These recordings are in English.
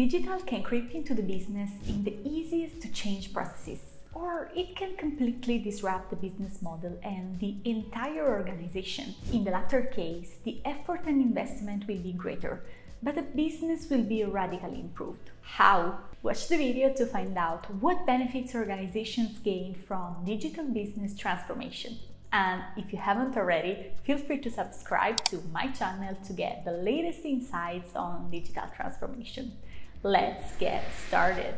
Digital can creep into the business in the easiest to change processes, or it can completely disrupt the business model and the entire organization. In the latter case, the effort and investment will be greater, but the business will be radically improved. How? Watch the video to find out what benefits organizations gain from digital business transformation. And if you haven't already, feel free to subscribe to my channel to get the latest insights on digital transformation. Let's get started.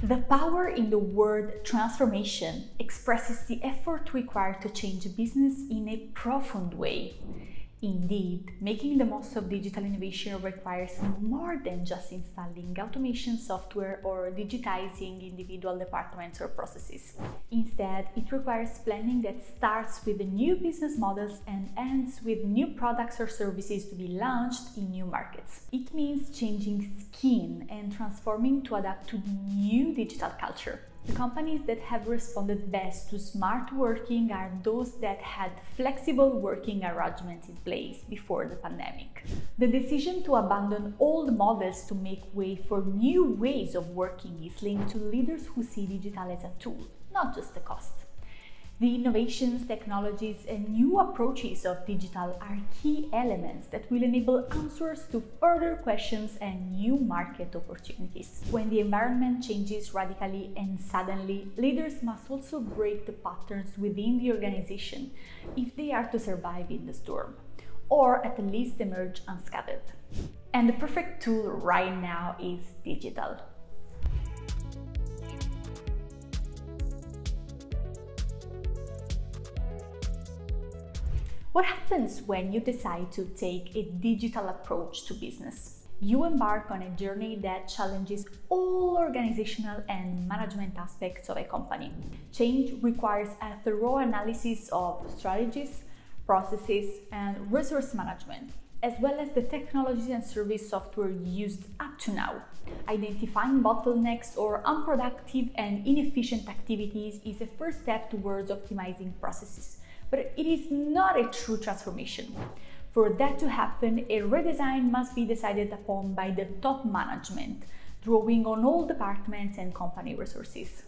The power in the word transformation expresses the effort required to change a business in a profound way. Indeed, making the most of digital innovation requires more than just installing automation software or digitizing individual departments or processes. Instead, it requires planning that starts with the new business models and ends with new products or services to be launched in new markets. It means changing skin and transforming to adapt to the new digital culture. The companies that have responded best to smart working are those that had flexible working arrangements in place before the pandemic. The decision to abandon old models to make way for new ways of working is linked to leaders who see digital as a tool, not just a cost. The innovations, technologies, and new approaches of digital are key elements that will enable answers to further questions and new market opportunities. When the environment changes radically and suddenly, leaders must also break the patterns within the organization if they are to survive in the storm, or at least emerge unscathed. And the perfect tool right now is digital. What happens when you decide to take a digital approach to business? You embark on a journey that challenges all organizational and management aspects of a company. Change requires a thorough analysis of strategies, processes, and resource management, as well as the technologies and service software used up to now. Identifying bottlenecks or unproductive and inefficient activities is a first step towards optimizing processes. But it is not a true transformation. For that to happen, a redesign must be decided upon by the top management, drawing on all departments and company resources.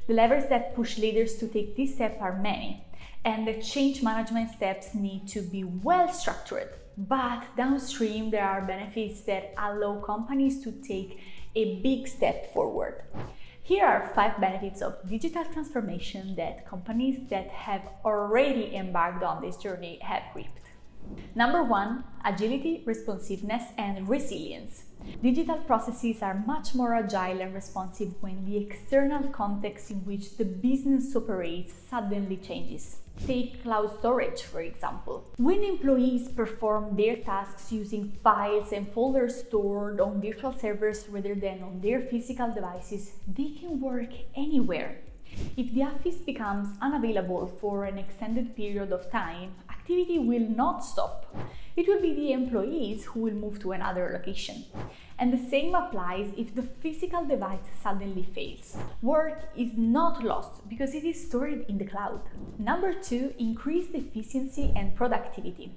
The levers that push leaders to take this step are many, and the change management steps need to be well structured. But downstream, there are benefits that allow companies to take a big step forward. Here are 5 benefits of digital transformation that companies that have already embarked on this journey have reaped. Number 1, agility, responsiveness, and resilience. Digital processes are much more agile and responsive when the external context in which the business operates suddenly changes. Take cloud storage, for example. When employees perform their tasks using files and folders stored on virtual servers rather than on their physical devices, they can work anywhere. If the office becomes unavailable for an extended period of time, activity will not stop. It will be the employees who will move to another location. And the same applies if the physical device suddenly fails. Work is not lost because it is stored in the cloud. Number 2, increased efficiency and productivity.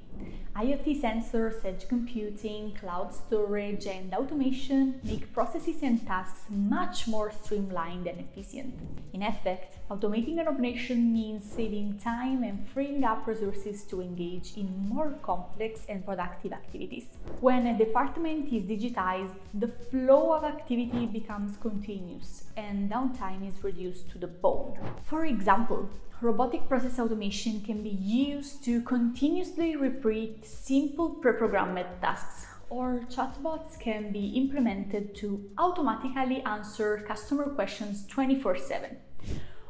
IoT sensors, edge computing, cloud storage, and automation make processes and tasks much more streamlined and efficient. In effect, automating an operation means saving time and freeing up resources to engage in more complex and productive activities. When a department is digitized, the flow of activity becomes continuous and downtime is reduced to the bone. For example, robotic process automation can be used to continuously repeat simple pre-programmed tasks, or chatbots can be implemented to automatically answer customer questions 24/7.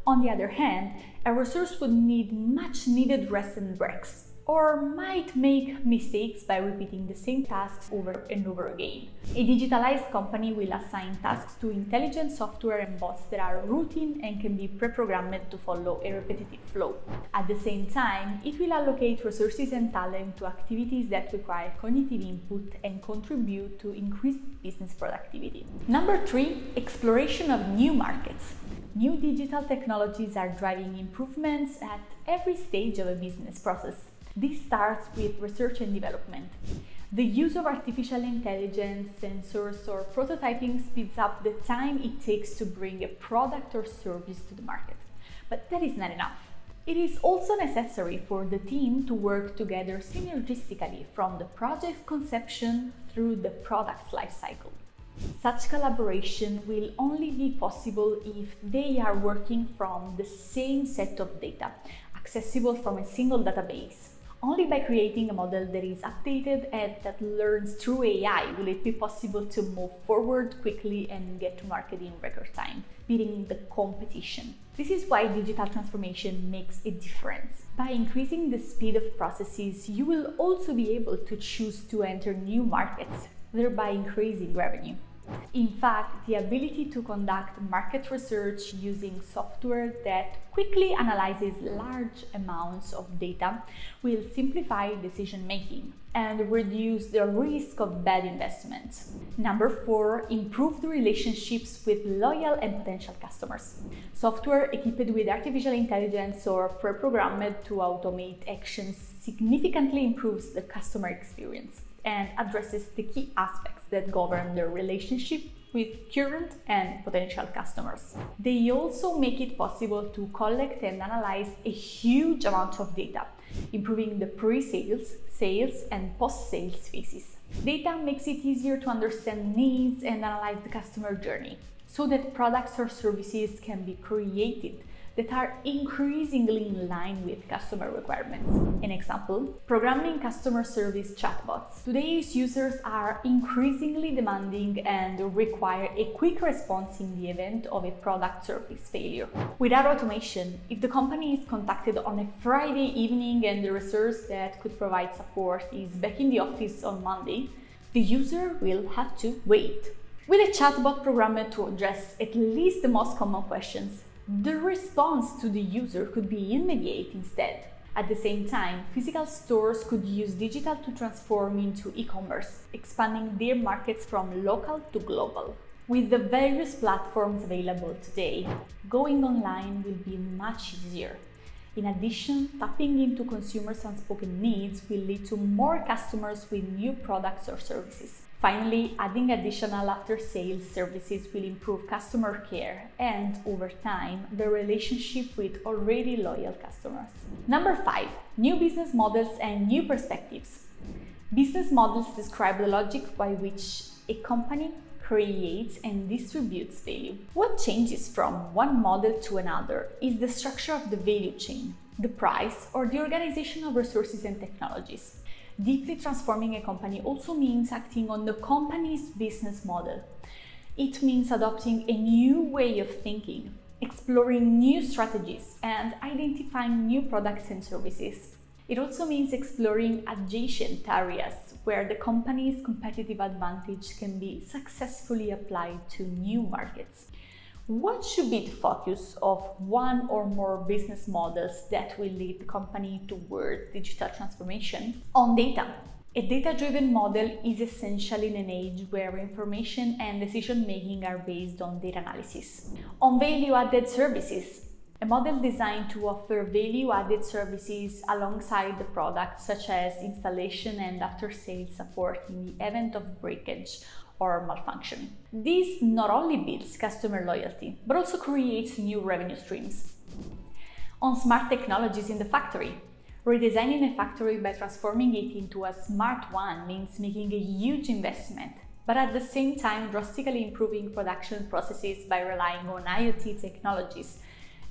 On the other hand, a resource would need much needed rest and breaks, or might make mistakes by repeating the same tasks over and over again. A digitalized company will assign tasks to intelligent software and bots that are routine and can be pre-programmed to follow a repetitive flow. At the same time, it will allocate resources and talent to activities that require cognitive input and contribute to increased business productivity. Number 3, exploration of new markets. New digital technologies are driving improvements at every stage of a business process. This starts with research and development. The use of artificial intelligence, sensors, or prototyping speeds up the time it takes to bring a product or service to the market. But that is not enough. It is also necessary for the team to work together synergistically from the project's conception through the product's lifecycle. Such collaboration will only be possible if they are working from the same set of data, accessible from a single database. Only by creating a model that is updated and that learns through AI will it be possible to move forward quickly and get to market in record time, beating the competition. This is why digital transformation makes a difference. By increasing the speed of processes, you will also be able to choose to enter new markets, thereby increasing revenue. In fact, the ability to conduct market research using software that quickly analyzes large amounts of data will simplify decision making and reduce the risk of bad investments. Number 4, improve the relationships with loyal and potential customers. Software equipped with artificial intelligence or pre-programmed to automate actions significantly improves the customer experience and addresses the key aspects that govern their relationship with current and potential customers. They also make it possible to collect and analyze a huge amount of data, improving the pre-sales, sales, and post-sales phases. Data makes it easier to understand needs and analyze the customer journey, so that products or services can be created that are increasingly in line with customer requirements. An example, programming customer service chatbots. Today's users are increasingly demanding and require a quick response in the event of a product service failure. Without automation, if the company is contacted on a Friday evening and the resource that could provide support is back in the office on Monday, the user will have to wait. With a chatbot programmed to address at least the most common questions, the response to the user could be immediate instead. At the same time, physical stores could use digital to transform into e-commerce, expanding their markets from local to global. With the various platforms available today, going online will be much easier. In addition, tapping into consumers' unspoken needs will lead to more customers with new products or services. Finally, adding additional after-sales services will improve customer care and, over time, the relationship with already loyal customers. Number 5. New business models and new perspectives. Business models describe the logic by which a company creates and distributes value. What changes from one model to another is the structure of the value chain, the price, or the organization of resources and technologies. Deeply transforming a company also means acting on the company's business model. It means adopting a new way of thinking, exploring new strategies, and identifying new products and services. It also means exploring adjacent areas where the company's competitive advantage can be successfully applied to new markets. What should be the focus of one or more business models that will lead the company towards digital transformation? On data. A data-driven model is essential in an age where information and decision-making are based on data analysis. On value-added services. A model designed to offer value-added services alongside the product, such as installation and after-sales support in the event of breakage or malfunction. This not only builds customer loyalty, but also creates new revenue streams. On smart technologies in the factory. Redesigning a factory by transforming it into a smart one means making a huge investment, but at the same time drastically improving production processes by relying on IoT technologies,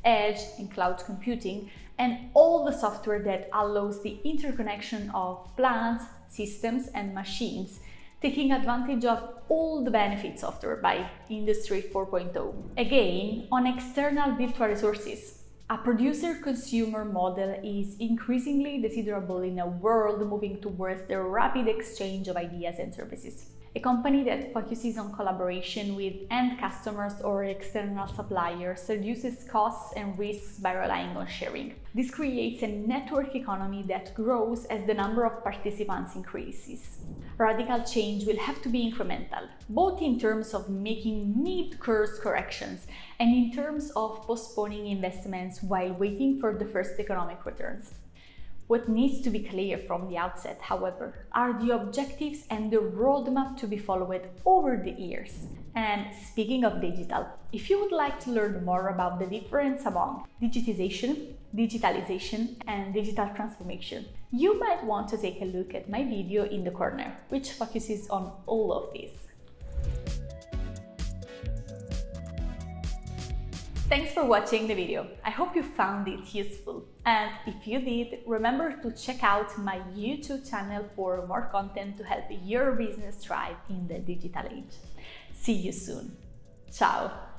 edge and cloud computing, and all the software that allows the interconnection of plants, systems, and machines, taking advantage of all the benefits offered by Industry 4.0. Again, on external virtual resources. A producer-consumer model is increasingly desirable in a world moving towards the rapid exchange of ideas and services. A company that focuses on collaboration with end customers or external suppliers reduces costs and risks by relying on sharing. This creates a network economy that grows as the number of participants increases. Radical change will have to be incremental, both in terms of making mid-course corrections and in terms of postponing investments while waiting for the first economic returns. What needs to be clear from the outset, however, are the objectives and the roadmap to be followed over the years. And speaking of digital, if you would like to learn more about the difference among digitization, digitalization, and digital transformation, you might want to take a look at my video in the corner, which focuses on all of this. Thanks for watching the video. I hope you found it useful. And if you did, remember to check out my YouTube channel for more content to help your business thrive in the digital age. See you soon. Ciao!